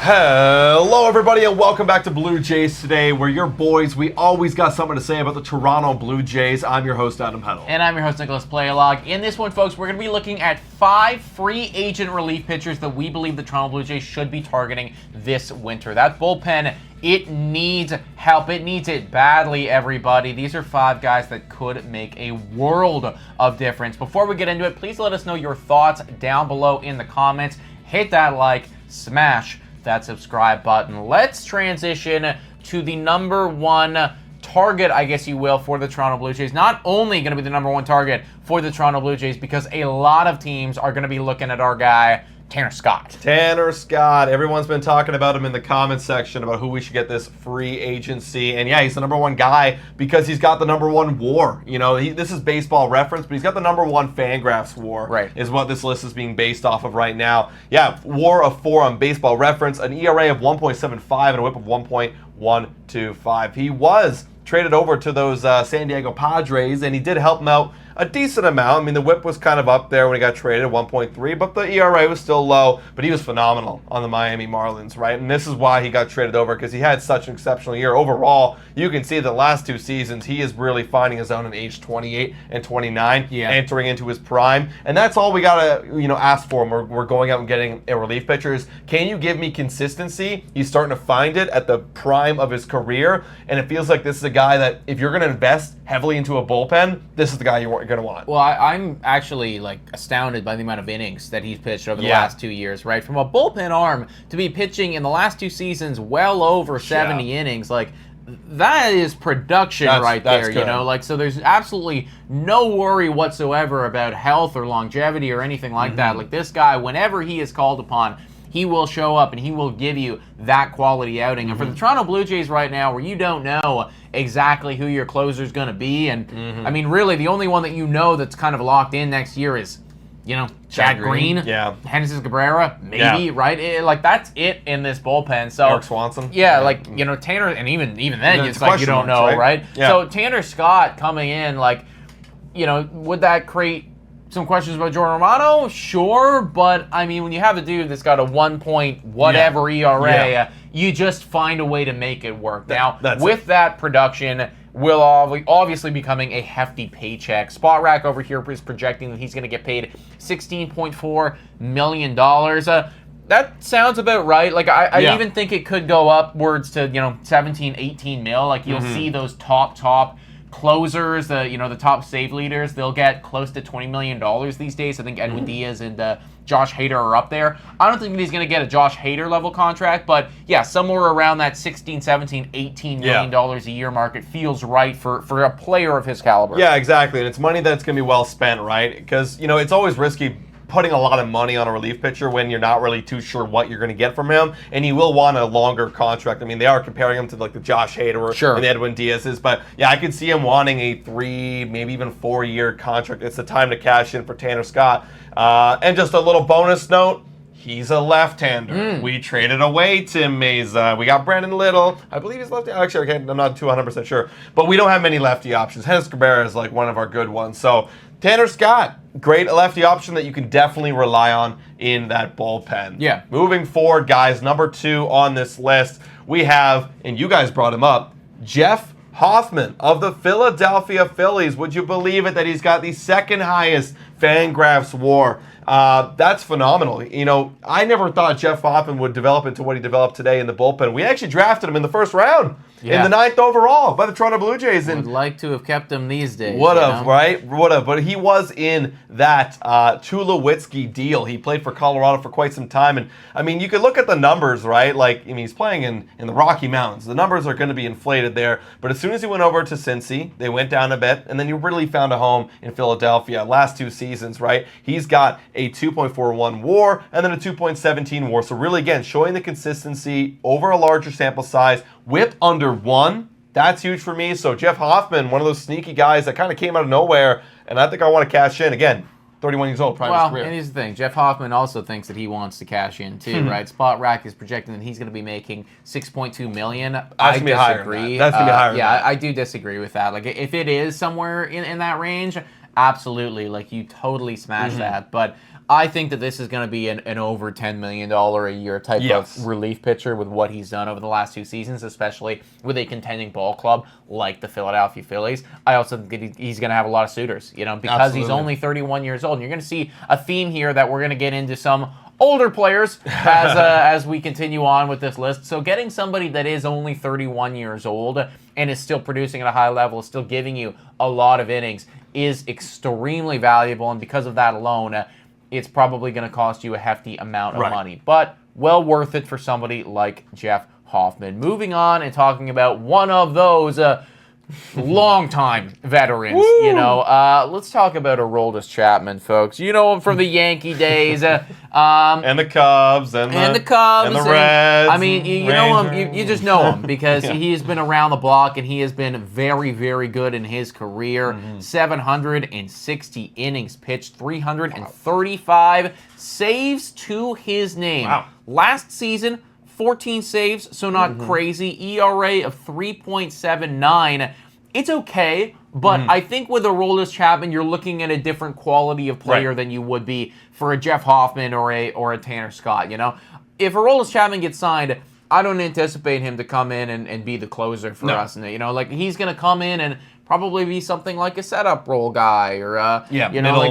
Hello everybody and welcome back to Blue Jays Today. We're your boys. We always got something to say about the Toronto Blue Jays. I'm your host, Adam Peddle. And I'm your host, Nicholas Playalog. In this one, folks, we're going to be looking at 5 free agent relief pitchers that we believe the Toronto Blue Jays should be targeting this winter. That bullpen, it needs help. It needs it badly, everybody. These are 5 guys that could make a world of difference. Before we get into it, please let us know your thoughts down below in the comments. Hit that like, smash that subscribe button. Let's transition to the number 1 target, I guess you will, for the Toronto Blue Jays. Not only going to be the number 1 target for the Toronto Blue Jays, because a lot of teams are going to be looking at our guy, Tanner Scott. Tanner Scott. Everyone's been talking about him in the comments section about who we should get this free agency. And yeah, he's the number 1 guy because he's got the number 1 WAR. You know, this is baseball reference, but he's got the number 1 Fangraphs WAR. Right. Is what this list is being based off of right now. Yeah, WAR of 4 on baseball reference, an ERA of 1.75 and a whip of 1.125. He was traded over to those San Diego Padres, and he did help them out a decent amount. I mean, the whip was kind of up there when he got traded, 1.3, but the ERA was still low, but he was phenomenal on the Miami Marlins, right? And this is why he got traded over, because he had such an exceptional year. Overall, you can see the last 2 seasons, he is really finding his own at age 28 and 29, entering into his prime. And that's all we got to, ask for him. We're going out and getting a relief pitchers. Can you give me consistency? He's starting to find it at the prime of his career, and it feels like this is a guy that if you're going to invest heavily into a bullpen, this is the guy you're going to want. Well, I'm actually astounded by the amount of innings that he's pitched over the last 2 years, right? From a bullpen arm to be pitching in the last 2 seasons well over 70 innings, that is production right there, good. So there's absolutely no worry whatsoever about health or longevity or anything like that. This guy, whenever he is called upon, he will show up and he will give you that quality outing. And for the Toronto Blue Jays right now, where you don't know exactly who your closer is going to be, and I mean, really, the only one that you know that's kind of locked in next year is, Chad Green, Genesis Cabrera, maybe, right? That's it in this bullpen. So Eric Swanson, Tanner, and even then, it's like you don't know, right? Yeah. So Tanner Scott coming in, would that create some questions about Jordan Romano? Sure, but I mean, when you have a dude that's got a 1 point whatever ERA, you just find a way to make it work. Now, with that production, will obviously becoming a hefty paycheck. Spot Rack over here is projecting that he's going to get paid $16.4 million. That sounds about right. I even think it could go upwards to 17, 18 mil. You'll see those top closers, the top save leaders, they'll get close to $20 million these days. I think Edwin Diaz and Josh Hader are up there. I don't think he's going to get a Josh Hader level contract, but yeah, somewhere around that $16, $17, $18 million a year mark, it feels right for a player of his caliber. Yeah, exactly. And it's money that's going to be well spent, right? Because, it's always risky putting a lot of money on a relief pitcher when you're not really too sure what you're going to get from him, and you will want a longer contract. I mean, they are comparing him to the Josh Hader and the Edwin Diaz's, but yeah, I could see him wanting a 3, maybe even 4-year contract. It's the time to cash in for Tanner Scott. And just a little bonus note, he's a left-hander. We traded away Tim Meza. We got Brandon Little. I believe he's lefty. Actually, I'm not 100% sure, but we don't have many lefty options. Genesis Cabrera is one of our good ones. So Tanner Scott, great lefty option that you can definitely rely on in that bullpen. Yeah. Moving forward, guys, number 2 on this list, we have, and you guys brought him up, Jeff Hoffman of the Philadelphia Phillies. Would you believe it that he's got the 2nd highest Fangraphs WAR? That's phenomenal. I never thought Jeff Hoffman would develop into what he developed today in the bullpen. We actually drafted him in the 1st round. In the 9th overall by the Toronto Blue Jays. Would like to have kept him these days. Would have, right? Would have. But he was in that Tulowitzki deal. He played for Colorado for quite some time. And, I mean, you could look at the numbers, right? He's playing in the Rocky Mountains. The numbers are going to be inflated there. But as soon as he went over to Cincy, they went down a bit. And then he really found a home in Philadelphia. Last 2 seasons, right? He's got a 2.41 WAR and then a 2.17 WAR. So really, again, showing the consistency over a larger sample size. Whip under 1. That's huge for me. So Jeff Hoffman, one of those sneaky guys that kind of came out of nowhere, and I think I want to cash in. Again, 31 years old, prime of his career. And here's the thing. Jeff Hoffman also thinks that he wants to cash in too, right? Spot Rack is projecting that he's going to be making $6.2 million. I disagree. That's going to be higher than that. I do disagree with that. If it is somewhere in that range, absolutely. Like, you totally smashed that. But I think that this is going to be an over $10 million a year type of relief pitcher with what he's done over the last 2 seasons, especially with a contending ball club like the Philadelphia Phillies. I also think he's going to have a lot of suitors, because he's only 31 years old. And you're going to see a theme here that we're going to get into some older players as we continue on with this list. So getting somebody that is only 31 years old and is still producing at a high level, is still giving you a lot of innings, is extremely valuable. And because of that alone, it's probably going to cost you a hefty amount of money. But well worth it for somebody like Jeff Hoffman. Moving on and talking about one of those long-time veterans, let's talk about Aroldis Chapman, folks. You know him from the Yankee days. And the Cubs. And the Cubs. And the Reds. I mean, you know him. You just know him because he's been around the block and he has been very, very good in his career. 760 innings pitched, 335 saves to his name. Wow. Last season, 14 saves, so not crazy. ERA of 3.79. It's okay, but I think with Aroldis Chapman, you're looking at a different quality of player than you would be for a Jeff Hoffman or a Tanner Scott, If Aroldis Chapman gets signed, I don't anticipate him to come in and be the closer for us. And, he's going to come in and probably be something like a setup role guy or middle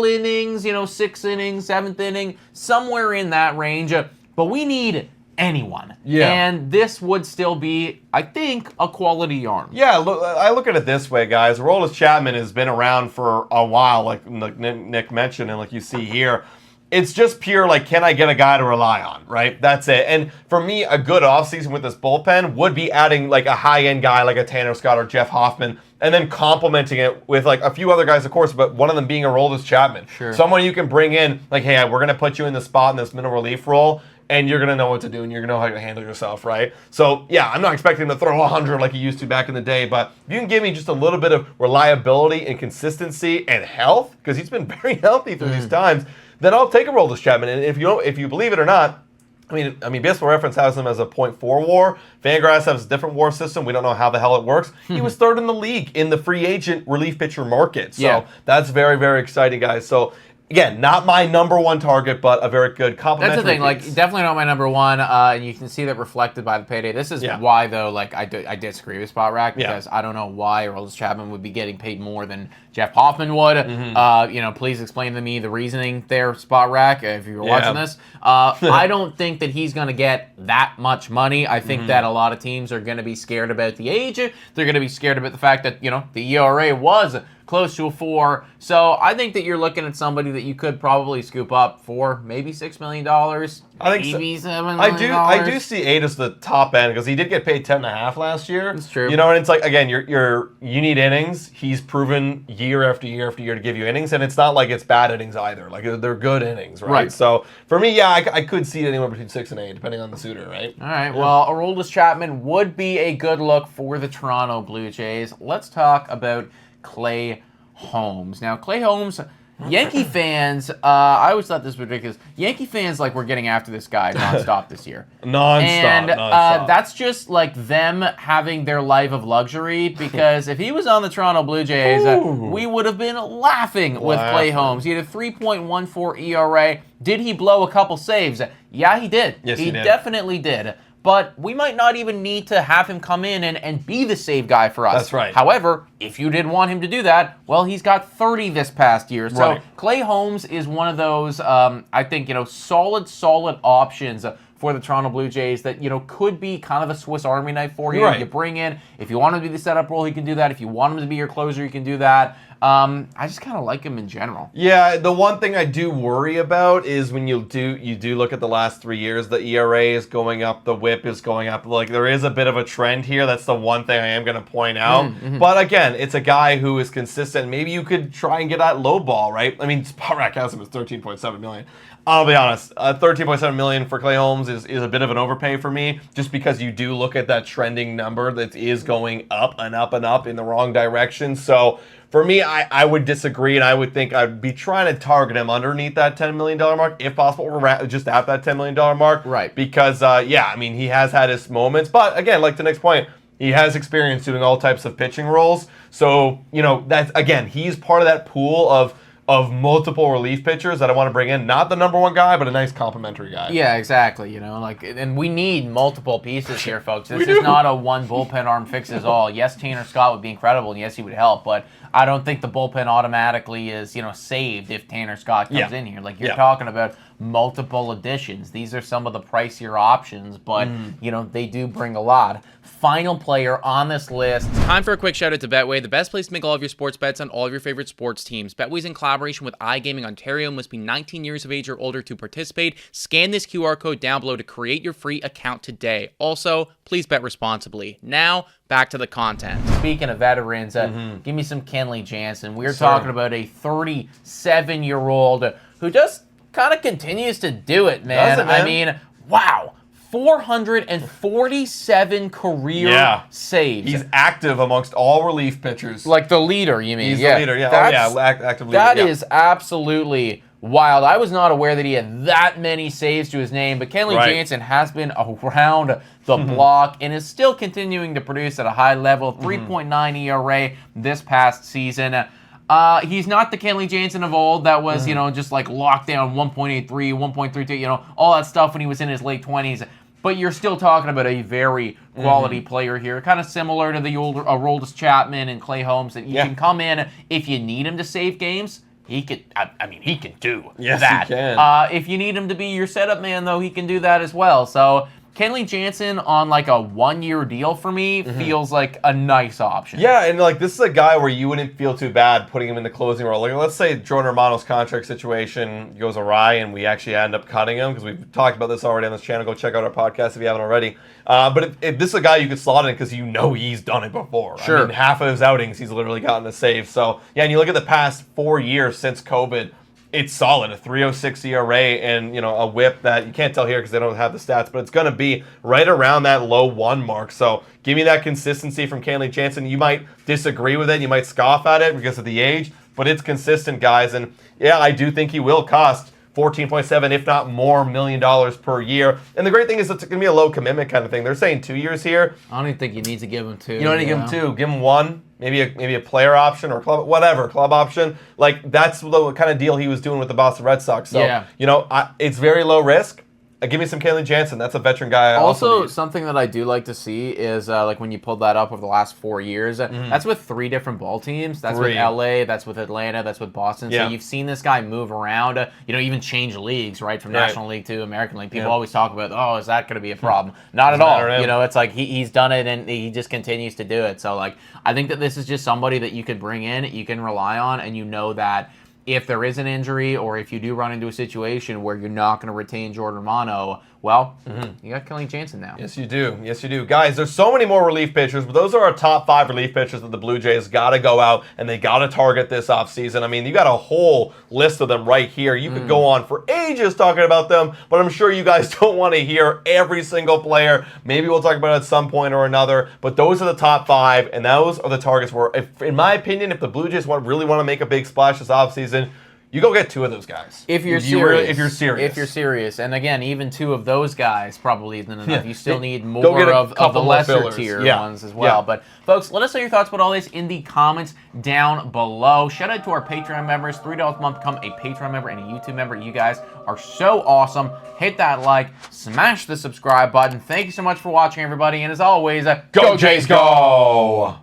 innings, 6th inning, 7th inning, somewhere in that range. But we need anyone. And this would still be, I think, a quality arm. Yeah, look, I look at it this way, guys. Aroldis Chapman has been around for a while, like Nick mentioned, and like you see here. It's just pure, like, can I get a guy to rely on, right? That's it. And for me, a good offseason with this bullpen would be adding, like, a high-end guy like a Tanner Scott or Jeff Hoffman, and then complementing it with, like, a few other guys, of course, but one of them being Aroldis Chapman. Sure. Someone you can bring in, like, hey, we're going to put you in the spot in this middle relief role, and you're going to know what to do, and you're going to know how to handle yourself, right? So, yeah, I'm not expecting him to throw 100 like he used to back in the day, but if you can give me just a little bit of reliability and consistency and health, because he's been very healthy through these times, then I'll take Aroldis Chapman. And if you believe it or not, I mean, Baseball Reference has him as a .4 WAR. Fangraphs has a different WAR system. We don't know how the hell it works. He was 3rd in the league in the free agent relief pitcher market. So that's very, very exciting, guys. So again, not my number 1 target, but a very good complimentary That's the thing, piece. like, definitely not my number 1, and you can see that reflected by the payday. This is why, though, like, I disagree with Spot Rack, because I don't know why Aroldis Chapman would be getting paid more than Jeff Hoffman would. Please explain to me the reasoning there, Spot Rack, if you're watching this. I don't think that he's going to get that much money. I think that a lot of teams are going to be scared about the age. They're going to be scared about the fact that, the ERA was close to a 4. So I think that you're looking at somebody that you could probably scoop up for maybe $6 million. I think maybe $7 million. I do see 8 as the top end because he did get paid 10.5 last year. That's true. And it's like, again, you need innings. He's proven year after year after year to give you innings, and it's not like it's bad innings either. Like, they're good innings, right? So for me, I could see it anywhere between 6 and 8, depending on the suitor, right? All right. Well, Aroldis Chapman would be a good look for the Toronto Blue Jays. Let's talk about Clay Holmes. Now, Clay Holmes, Yankee fans, I always thought this was ridiculous. Yankee fans, like, were getting after this guy nonstop this year. Nonstop. That's just, like, them having their life of luxury, because if he was on the Toronto Blue Jays, we would have been laughing with Clay Holmes. He had a 3.14 ERA. Did he blow a couple saves? Yeah, he did. Yes, he did. Definitely did. But we might not even need to have him come in and be the save guy for us. That's right. However, if you did want him to do that, well, he's got 30 this past year. So Clay Holmes is one of those, I think, solid options for the Toronto Blue Jays that, could be kind of a Swiss Army knife for you. You bring in, if you want him to be the setup role, he can do that. If you want him to be your closer, you can do that. I just kind of like him in general. Yeah, the one thing I do worry about is when you do look at the last 3 years, the ERA is going up, the WHIP is going up. Like, there is a bit of a trend here. That's the one thing I am going to point out. But again, it's a guy who is consistent. Maybe you could try and get that low ball, right? I mean, Spot Rack has him as $13.7 million. I'll be honest, $13.7 million for Clay Holmes is a bit of an overpay for me, just because you do look at that trending number that is going up and up and up in the wrong direction. So for me, I would disagree, and I would think I'd be trying to target him underneath that $10 million mark, if possible, or just at that $10 million mark. Right. Because, he has had his moments. But again, like to Nick's point, He has experience doing all types of pitching roles. So, that's, again, he's part of that pool of multiple relief pitchers that I want to bring in. Not the number one guy, but a nice complimentary guy. Yeah, exactly. And we need multiple pieces here, folks. This is not a one bullpen arm fixes all. Yes, Tanner Scott would be incredible, and yes, he would help, but I don't think the bullpen automatically is, saved if Tanner Scott comes in here. Like, you're talking about multiple additions. These are some of the pricier options, but, they do bring a lot. Final player on this list. Time for a quick shout out to Betway, the best place to make all of your sports bets on all of your favorite sports teams. Betway's in collaboration with iGaming Ontario. Must be 19 years of age or older to participate. Scan this QR code down below to create your free account today. Also, please bet responsibly. Now, back to the content. Speaking of veterans, give me some Kenley Jansen. We're talking about a 37-year-old who just kind of continues to do it, man. I mean, wow. 447 career saves. He's active amongst all relief pitchers. Like the leader, you mean? He's the leader, active leader. That is absolutely wild. I was not aware that he had that many saves to his name, but Kenley Jansen has been around the block and is still continuing to produce at a high level. 3.9 ERA this past season. He's not the Kenley Jansen of old that was, just like locked down 1.83, 1.32, all that stuff when he was in his late 20s. But you're still talking about a very quality player here, kind of similar to the older Rusney Chapman and Clay Holmes, that you can come in if you need him to save games. He could. He can do that. He can. If you need him to be your setup man, though, he can do that as well. So Kenley Jansen on like a 1-year deal for me feels like a nice option. Yeah, and like this is a guy where you wouldn't feel too bad putting him in the closing role. Like, let's say Jordan Romano's contract situation goes awry and we actually end up cutting him, because we've talked about this already on this channel. Go check out our podcast if you haven't already. But if this is a guy you could slot in because he's done it before. Sure. I mean, half of his outings he's literally gotten a save. So yeah, and you look at the past 4 years since COVID. It's solid, a 3.06 ERA and, a whip that you can't tell here because they don't have the stats, but it's going to be right around that low 1 mark. So give me that consistency from Kenley Jansen. You might disagree with it. You might scoff at it because of the age, but it's consistent, guys. And yeah, I do think he will cost 14.7, if not more, $1 million per year. And the great thing is it's going to be a low commitment kind of thing. They're saying 2 years here. I don't even think you need to give him 2. You don't need to give him 2. Give him 1. Maybe a player option or club option. Like, that's the kind of deal he was doing with the Boston Red Sox. So, it's very low risk. Give me some Kenley Jansen. That's a veteran guy. Also, something that I do like to see is like when you pulled that up over the last 4 years, that's with 3 different ball teams. That's with LA, that's with Atlanta, that's with Boston. So you've seen this guy move around, even change leagues, right, from National League to American League. People always talk about, is that going to be a problem? Not at all. It's like he's done it and he just continues to do it. So, like, I think that this is just somebody that you could bring in, you can rely on, and that if there is an injury or if you do run into a situation where you're not going to retain Jordan Romano, well, you got Kenley Jansen now. Yes, you do. Yes, you do. Guys, there's so many more relief pitchers, but those are our top 5 relief pitchers that the Blue Jays got to go out and they got to target this offseason. I mean, you got a whole list of them right here. You could go on for ages talking about them, but I'm sure you guys don't want to hear every single player. Maybe we'll talk about it at some point or another, but those are the top 5, and those are the targets where, in my opinion, if the Blue Jays really want to make a big splash this offseason, you go get 2 of those guys. If you're serious. And again, even 2 of those guys probably isn't enough. Yeah. You still need more of the lesser tier ones as well. Yeah. But folks, let us know your thoughts about all this in the comments down below. Shout out to our Patreon members. $3 a month, become a Patreon member and a YouTube member. You guys are so awesome. Hit that like, smash the subscribe button. Thank you so much for watching, everybody. And as always, go Jays, go!